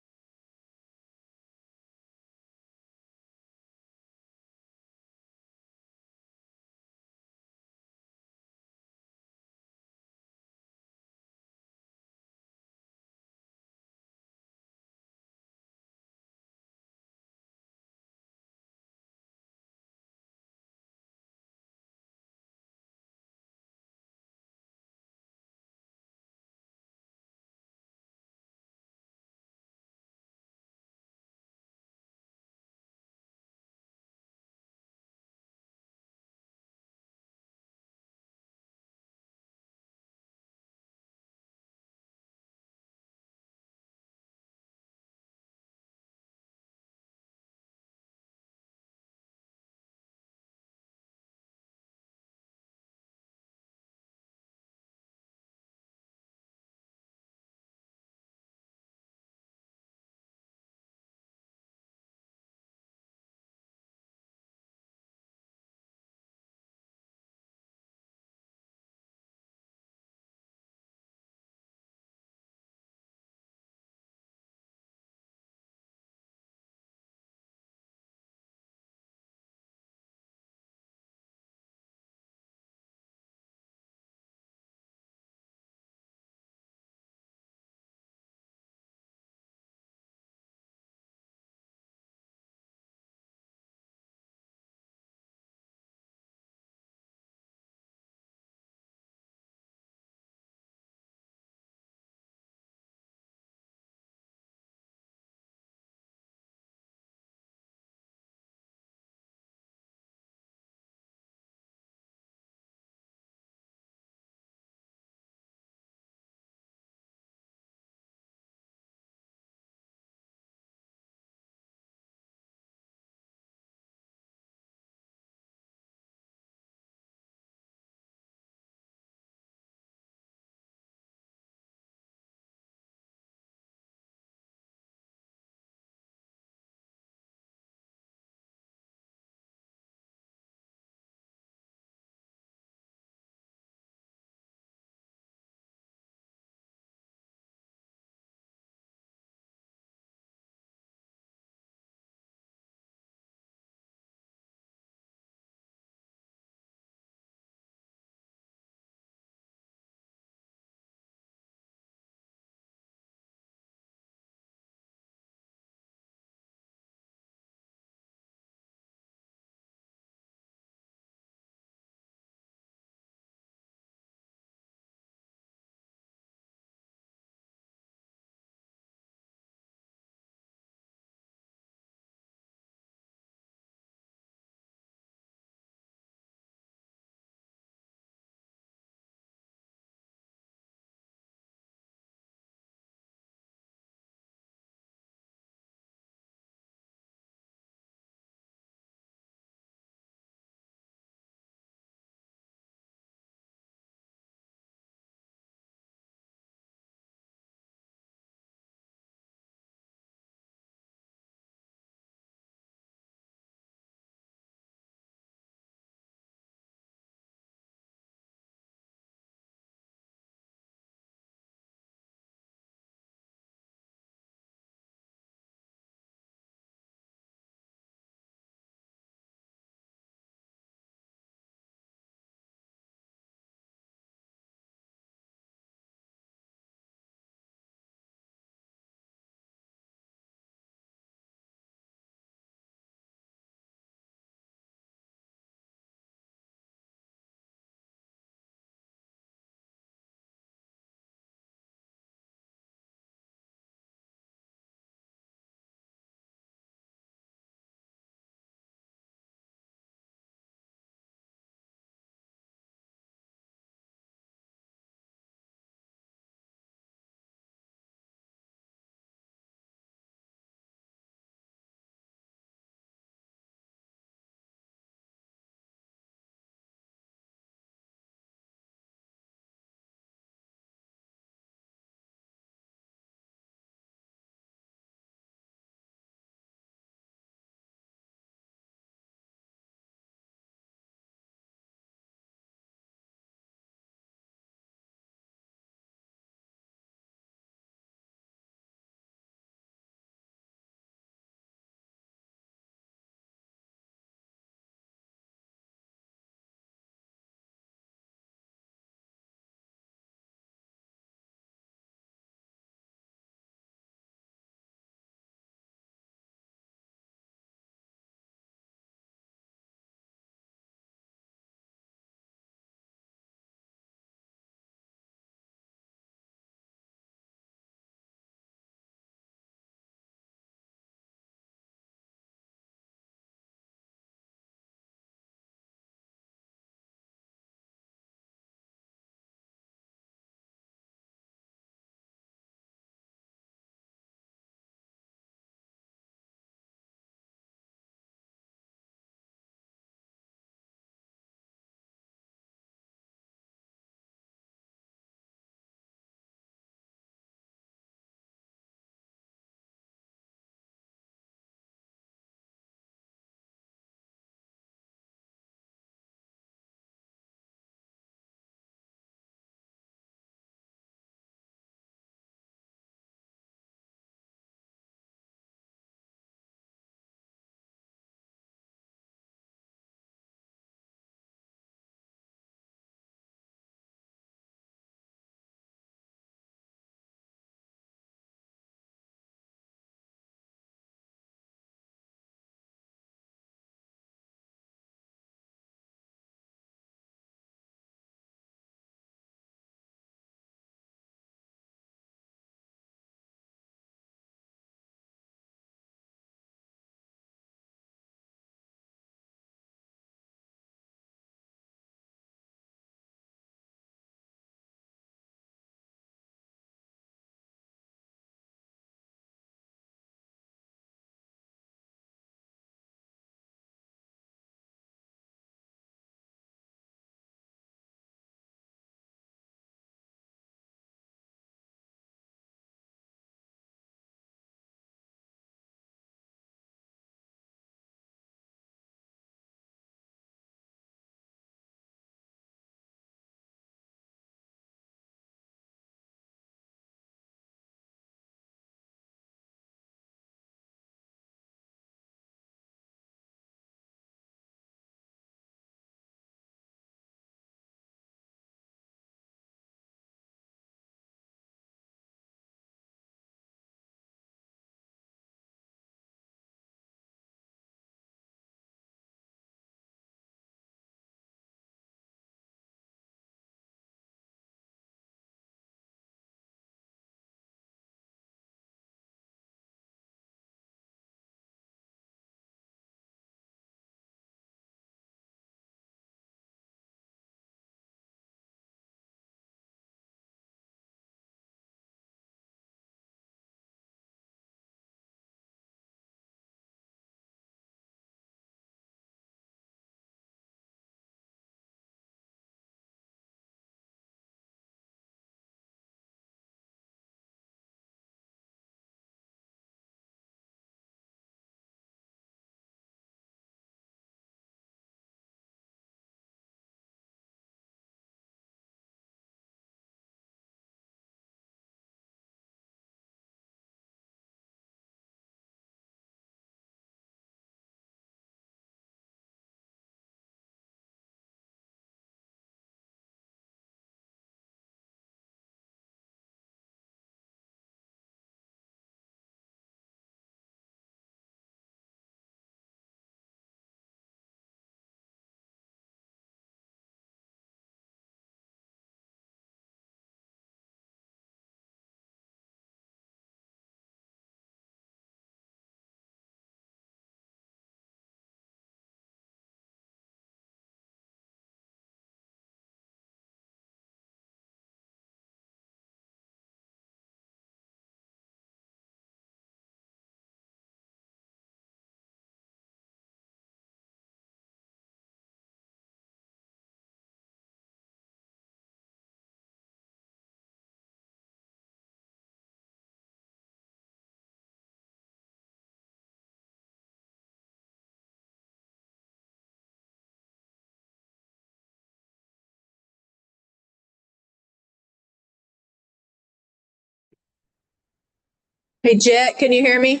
Hey, Jett, can you hear me?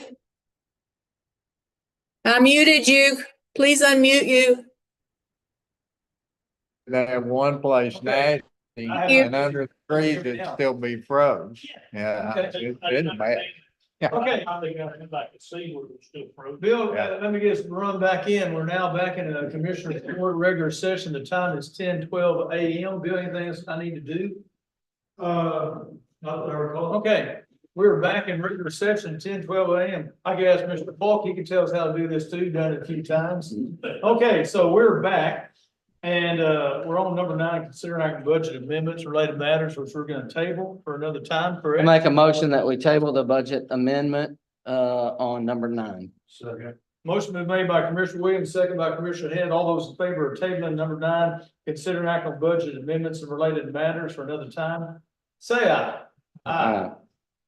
I muted you. Please unmute you. They have one place Okay. nationally, and under the trees, it'd still be froze. Yeah. Okay. It's bad. Okay. I think I can back to see where it's still frozen. Bill, let me get us run back in. We're now back in a commissioner's court regular session. The time is 10:12 a.m. Bill, anything else I need to do? Not that I recall. Okay, we're back in regular session, 10:12 a.m. I can ask Mr. Falk, he can tell us how to do this too, done it a few times. Okay, so we're back. And we're on number 9, considering our budget amendments, related matters, which we're gonna table for another time, I correct? make a motion that we table the budget amendment on number 9. Motion been made by Commissioner Williams, second by Commissioner Head. All those in favor of tabling number 9, considering act on budget amendments and related matters for another time, say aye. Aye.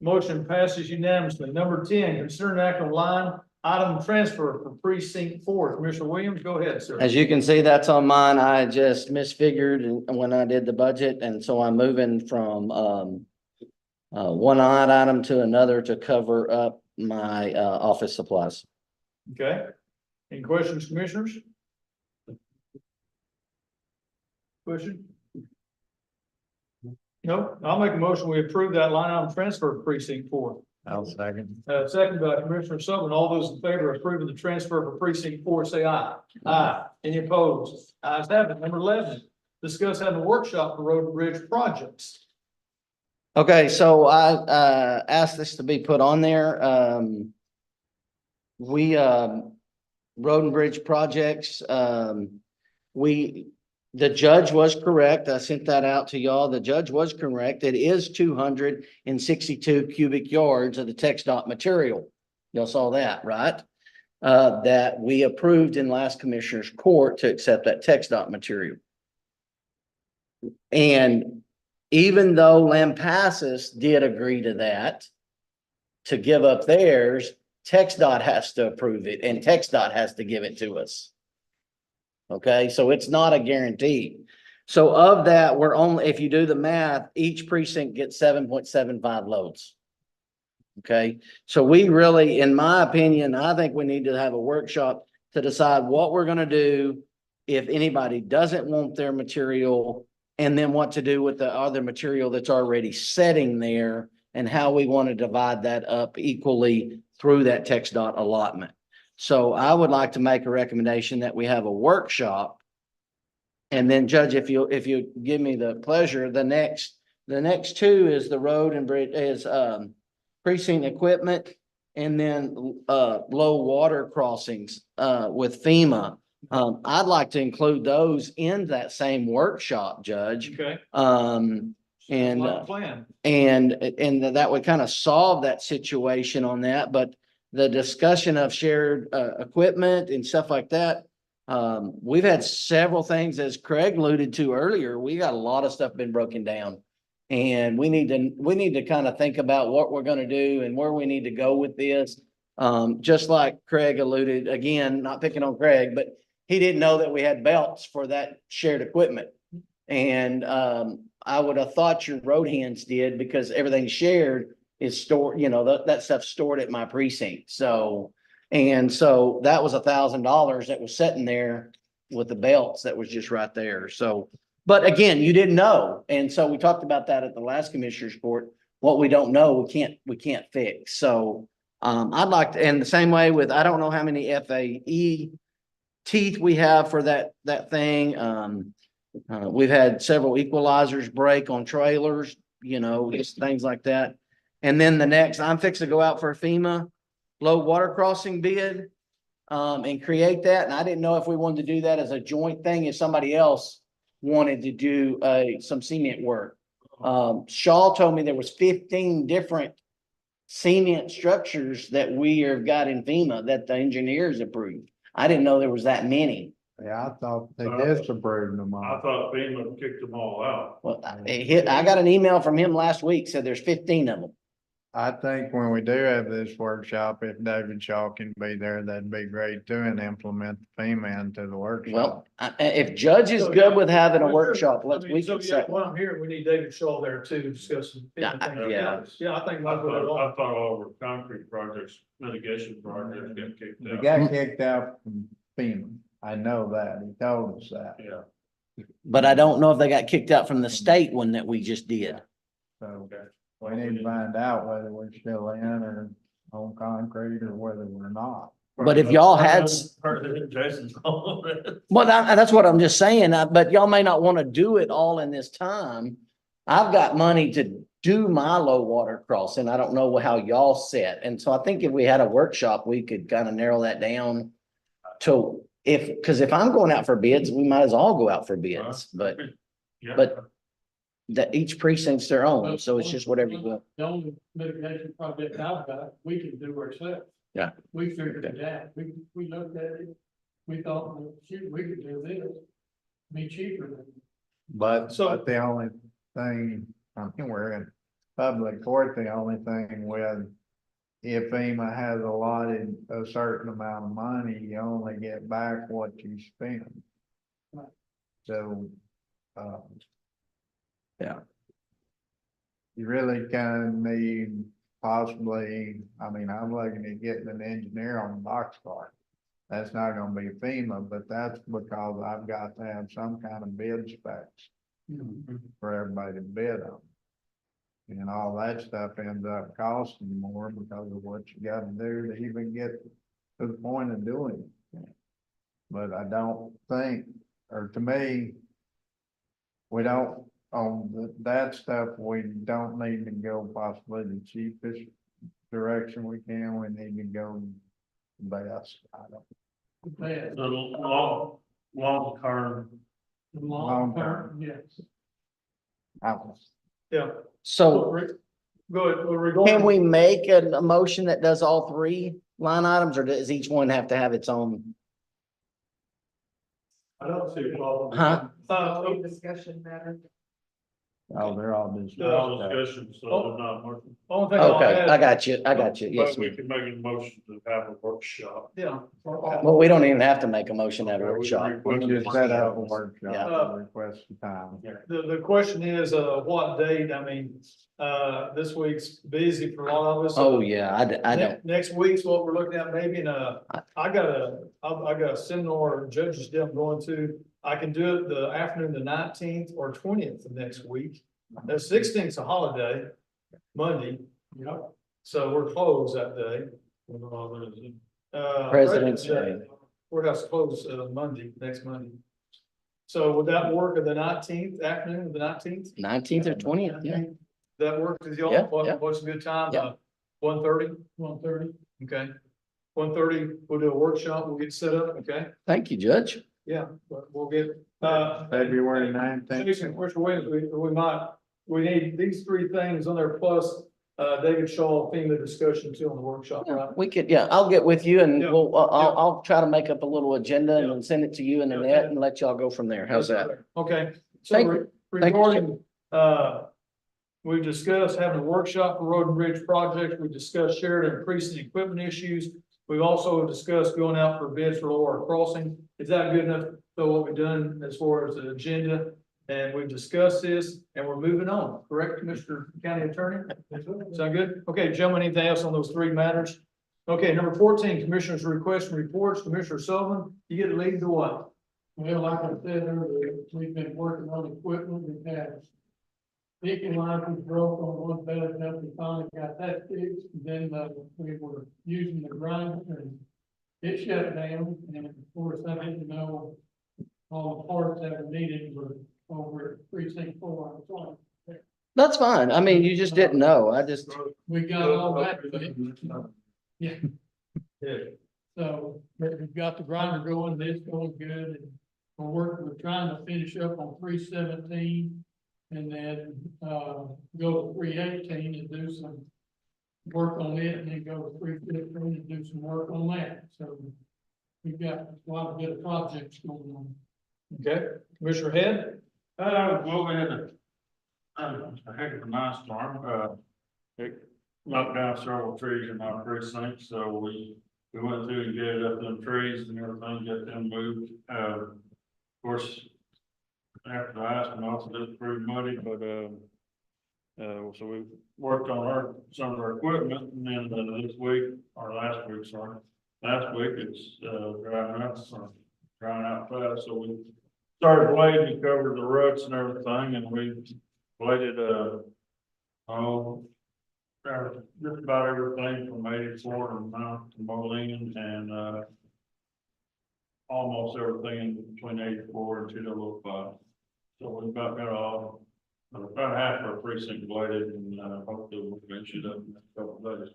Motion passes unanimously. Number 10, considering act on line item transfer for precinct 4. Commissioner Williams, go ahead, sir. As you can see, that's on mine. I just misfigured when I did the budget, and so I'm moving from one line item to another to cover up my office supplies. Okay. Any questions, commissioners? Question? No, I'll make a motion. We approve that line item transfer for precinct 4. I'll second. Second by Commissioner Sutherland. All those in favor of approving the transfer for precinct 4, say aye. Aye. Any opposed? Ayes have it. Number 11, discuss having a workshop for road and bridge projects. Okay, so I asked this to be put on there. We road and bridge projects, the judge was correct. I sent that out to y'all. The judge was correct. It is 262 cubic yards of the text dot material. Y'all saw that, right? That we approved in last commissioner's court to accept that text dot material. And even though Lampasas did agree to that, to give up theirs, TxDOT has to approve it and TxDOT has to give it to us. Okay, so it's not a guarantee. So of that, we're only, if you do the math, each precinct gets 7.75 loads. Okay, so we really, in my opinion, I think we need to have a workshop to decide what we're gonna do if anybody doesn't want their material, and then what to do with the other material that's already setting there, and how we want to divide that up equally through that TxDOT allotment. So I would like to make a recommendation that we have a workshop. And then Judge, if you give me the pleasure, the next 2 is the road and bridge is precinct equipment, and then low water crossings with FEMA. I'd like to include those in that same workshop, Judge. Okay. And Plan. and that would kind of solve that situation on that, but the discussion of shared equipment and stuff like that. We've had several things, as Craig alluded to earlier. We got a lot of stuff been broken down, and we need to kind of think about what we're going to do and where we need to go with this. Just like Craig alluded, again, not picking on Craig, but he didn't know that we had belts for that shared equipment. And I would have thought your road hands did, because everything shared is stored, that stuff's stored at my precinct. So that was $1,000 that was sitting there with the belts that was just right there. So, but again, you didn't know. And so we talked about that at the last commissioner's court. What we don't know, we can't fix. So I'd like to, and the same way with, I don't know how many FAE teeth we have for that thing. We've had several equalizers break on trailers, just things like that. And then the next, I'm fixing to go out for a FEMA low water crossing bid and create that. And I didn't know if we wanted to do that as a joint thing, if somebody else wanted to do some cement work. Shaw told me there was 15 different cement structures that we have got in FEMA that the engineers approved. I didn't know there was that many. Yeah, I thought they disapproved them I all. thought FEMA kicked them all out. Well, I got an email from him last week, said there's 15 of them. I think when we do have this workshop, if David Shaw can be there, that'd be great too, and implement the FEMA into the workshop. Well, if Judge is good with having a workshop, I let's, mean, we so can yeah, set while one. I'm here, we need David Shaw there too, to discuss some. Yeah, yeah. Yeah, I think. I thought all our concrete projects, mitigation projects got kicked We out. got kicked out from FEMA. I know that. He told us that. Yeah. But I don't know if they got kicked out from the state one that we just did. So Okay. we need to find out whether we're still in or on concrete or whether we're not. But if y'all had, Jason's all of it. well, that's what I'm just saying, but y'all may not want to do it all in this time. I've got money to do my low water crossing. I don't know how y'all set. And so I think if we had a workshop, we could kind of narrow that down to because if I'm going out for bids, we might as all go out for bids, but Yeah. that each precinct's their own. So it's just whatever you want. The only mitigation project I've got, we can do ourselves. Yeah. We figured it out. We looked at it. We thought, well, shoot, we could do this. Be cheaper than. But the only thing, I mean, we're in public court, the only thing with. If FEMA has allotted a certain amount of money, you only get back what you spend. Right. So, Yeah. you really kind of need possibly, I mean, I'm looking at getting an engineer on the box car. That's not gonna be FEMA, but that's because I've got to have some kind of bid specs for everybody to bid on. And all that stuff ends up costing more because of what you gotta do to even get to the point of doing it. But I don't think, or to me, we don't, on that stuff, we don't need to go possibly the cheapest direction we can. We need to go best. I don't. Bad. The long term. Long term, yes. I don't. Yeah. So Good. Well, regarding. can we make a motion that does all three line items, or does each one have to have its own? I don't see a problem. Huh? Discussion matter. Oh, they're all just. All discussion, so they're not working. Only thing I'll Okay, add. I got you. Yes, But we ma'am. can make a motion to have a workshop. Yeah. Well, we don't even have to make a motion at a Okay, we workshop. We can just set up a workshop Yeah. and request the time. The question is, what date? I mean, this week's busy for a lot of us. Oh, yeah, I don't. Next week's what we're looking at, maybe I got a seminar judges deal I'm going to. I can do it the afternoon, the 19th or 20th of next week. The 16th is a holiday, Monday. Yep. So we're closed that day. President's Day. Courthouse closed, next Monday. So would that work at the 19th, afternoon of the 19th? 19th or 20th, yeah. That works with y'all? Yeah, yeah. What's a good time? Yeah. 1:30? 1:30. Okay. 1:30, we'll do a workshop, we'll get set up, okay? Thank you, Judge. Yeah, but we'll get, February 19th. Jason, which ways we need these three things on there plus, David Shaw, FEMA discussion too on the workshop, right? We could, yeah, I'll get with you and Yeah, I'll try to make up a little agenda and then send it to you and Annette and let y'all go from there. How's that? Okay. Thank So you. Thank you, regarding, we've discussed having a workshop for road and bridge projects. We discussed shared and increasing equipment issues. We've also discussed going out for bids for lower crossing. Is that good enough? So what we've done as far as the agenda, and we've discussed this and we're moving on, correct, Mr. County Attorney? Sound good? Okay, gentlemen, anything else on those three matters? Okay, number 14, Commissioners' request and reports. Commissioner Sullivan, you get to lead the what? Well, like I said earlier, we've been working on equipment. We've had picking lines was broke on one bed, and we finally got that fixed. Then, we were using the grinder and it shut down. And of course, I didn't know all the parts that were needed were over at precinct 4. That's fine. I mean, you just didn't know. We got all that fixed. Yeah. Yeah. So we've got the grinder going, this going good, and we're trying to finish up on 317. And then, go to 318 and do some work on it, and then go to 315 and do some work on that. So we've got a lot of good projects going on. Okay, Commissioner Head? Well, we had a heck of a nice storm. knocked down several trees in our precinct, so we went through and gathered up them trees and everything, got them moved. Of course, after I asked, and also did pretty muddy, but, so we worked on some of our equipment, and then this week, or last week, sorry. Last week, it's, drying out fast, so we started blading to cover the ruts and everything, and we bladed, just about everything from 84 to Mount to Moline, and, almost everything in between 84 and 205. So we've about got all, about half our precinct bladed, and, hopefully we'll finish it up in a couple of days.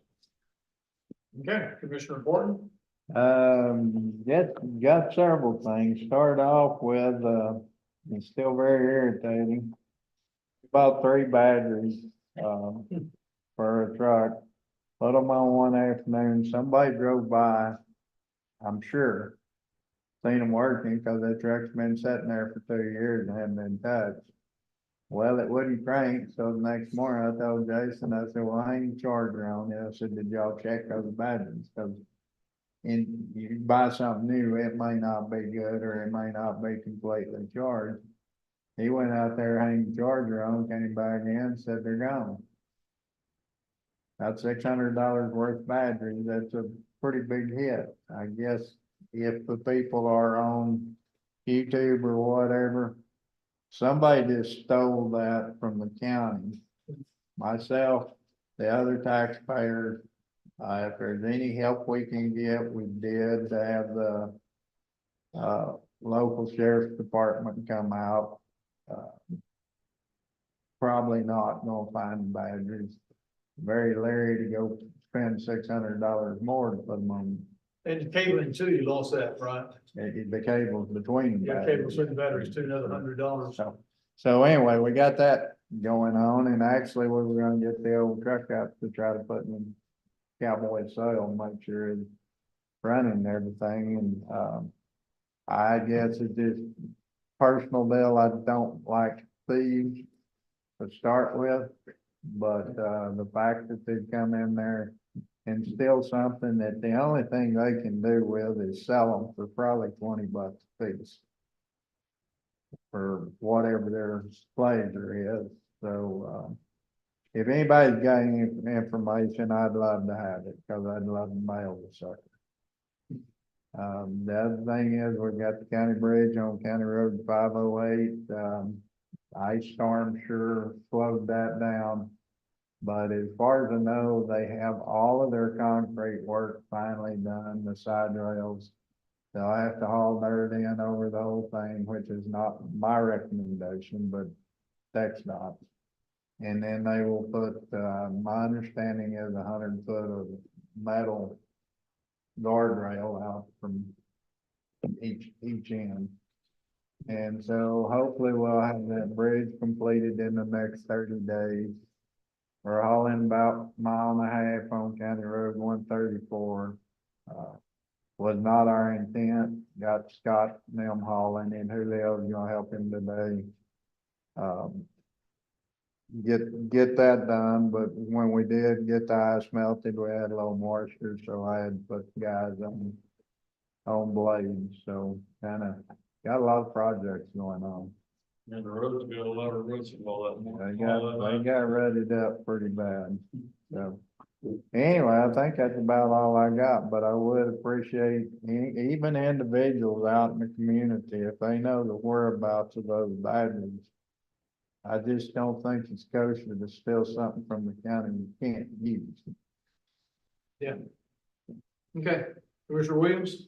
Okay, Commissioner Gordon? Got several things. Start off with, it's still very irritating. About 3 batteries, for a truck. Put them on one afternoon. Somebody drove by, I'm sure. Seen them working because that truck's been sitting there for 2 years and hadn't been touched. Well, it wouldn't crank, so the next morning I told Jason, I said, well, I ain't charger on it. I said, did y'all check those batteries? Because you buy something new, it may not be good or it may not be completely charged. He went out there, hanged the charger on, came back in, said they're gone. About $600 worth of batteries, that's a pretty big hit. I guess if the people are on YouTube or whatever, somebody just stole that from the county. Myself, the other taxpayers, if there's any help we can get, we did have the local sheriff's department come out. Probably not gonna find the batteries. Very leery to go spend $600 more to put them on. And the cabling too, you lost that, right? The cables between the Yeah, batteries. cables with the batteries too, another $100. So anyway, we got that going on, and actually we were gonna get the old truck out to try to put in cowboy soil, make sure it's running and everything, and, I guess it's just personal deal, I don't like thieves to start with, but, the fact that they've come in there and steal something that the only thing they can do with is sell them for probably $20 a piece. For whatever their pleasure is, so, if anybody's got any information, I'd love to have it, because I'd love to mail the sucker. The other thing is, we've got the county bridge on County Road 508, ice storm sure slowed that down. But as far as I know, they have all of their concrete work finally done, the side rails. They'll have to haul dirt in over the whole thing, which is not my recommendation, but that's not. And then they will put, my understanding is 100 foot of metal guardrail out from each end. And so hopefully we'll have that bridge completed in the next 30 days. We're hauling about 1.5 miles on County Road 134. Was not our intent. Got Scott and them hauling, and Julio's gonna help him today. Get that done, but when we did get the ice melted, we had a little moisture, so I had to put guys on blades, so kinda got a lot of projects going on. And the roads got a lot of roots and all that. They got rutted up pretty bad, so. Anyway, I think that's about all I got, but I would appreciate even individuals out in the community, if they know the whereabouts of those batteries. I just don't think it's kosher to steal something from the county you can't use. Yeah. Okay, Commissioner Williams?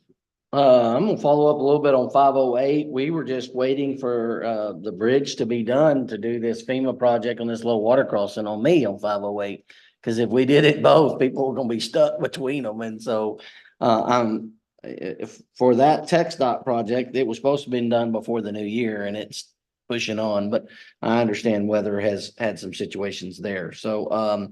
I'm gonna follow up a little bit on 508. We were just waiting for, the bridge to be done to do this FEMA project on this low water crossing on me on 508. Cause if we did it both, people were gonna be stuck between them. And so, if for that text dot project, it was supposed to have been done before the new year and it's pushing on, but I understand weather has had some situations there. So,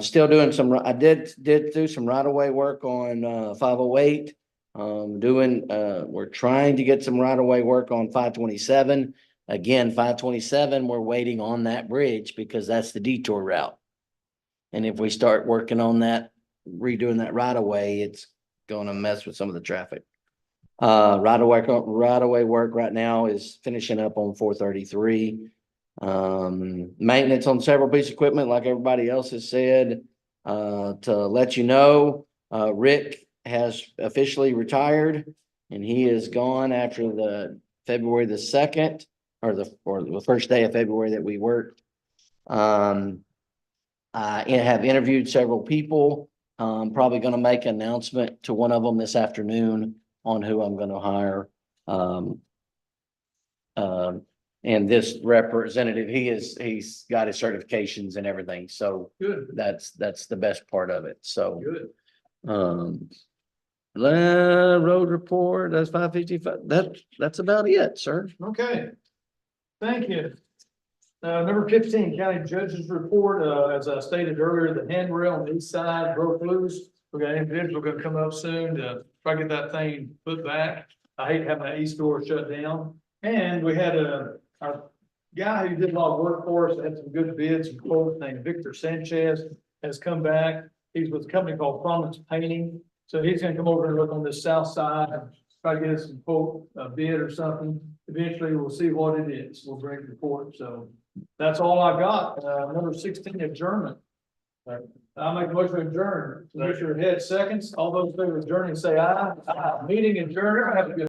still doing I did do some right of way work on, 508. We're trying to get some right of way work on 527. Again, 527, we're waiting on that bridge because that's the detour route. And if we start working on that, redoing that right away, it's gonna mess with some of the traffic. Right away work right now is finishing up on 433. Maintenance on several pieces of equipment, like everybody else has said. To let you know, Rick has officially retired and he is gone after the February the 2nd or the first day of February that we worked. I have interviewed several people. Probably gonna make an announcement to one of them this afternoon on who I'm gonna hire. And this representative, he's got his certifications and everything, so Good, that's the best part of it, so. good. Road report, that's 555, that's about it, sir. Okay. Thank you. Number 15, county judge's report, as I stated earlier, the handrail on the east side broke loose. We got individuals gonna come up soon to try to get that thing put back. I hate having that east door shut down. And we had our guy who did a lot of work for us, had some good bids and quotes, named Victor Sanchez, has come back. He's with a company called Promise Painting. So he's gonna come over and look on this south side and try to get us some quote, a bid or something. Eventually, we'll see what it is. We'll bring the report. So that's all I got. Number 16, adjournment. I'll make a motion to adjourn. Commissioner Head seconds. All those in favor of adjourning, say aye. Aye. Meeting adjourned. Have a good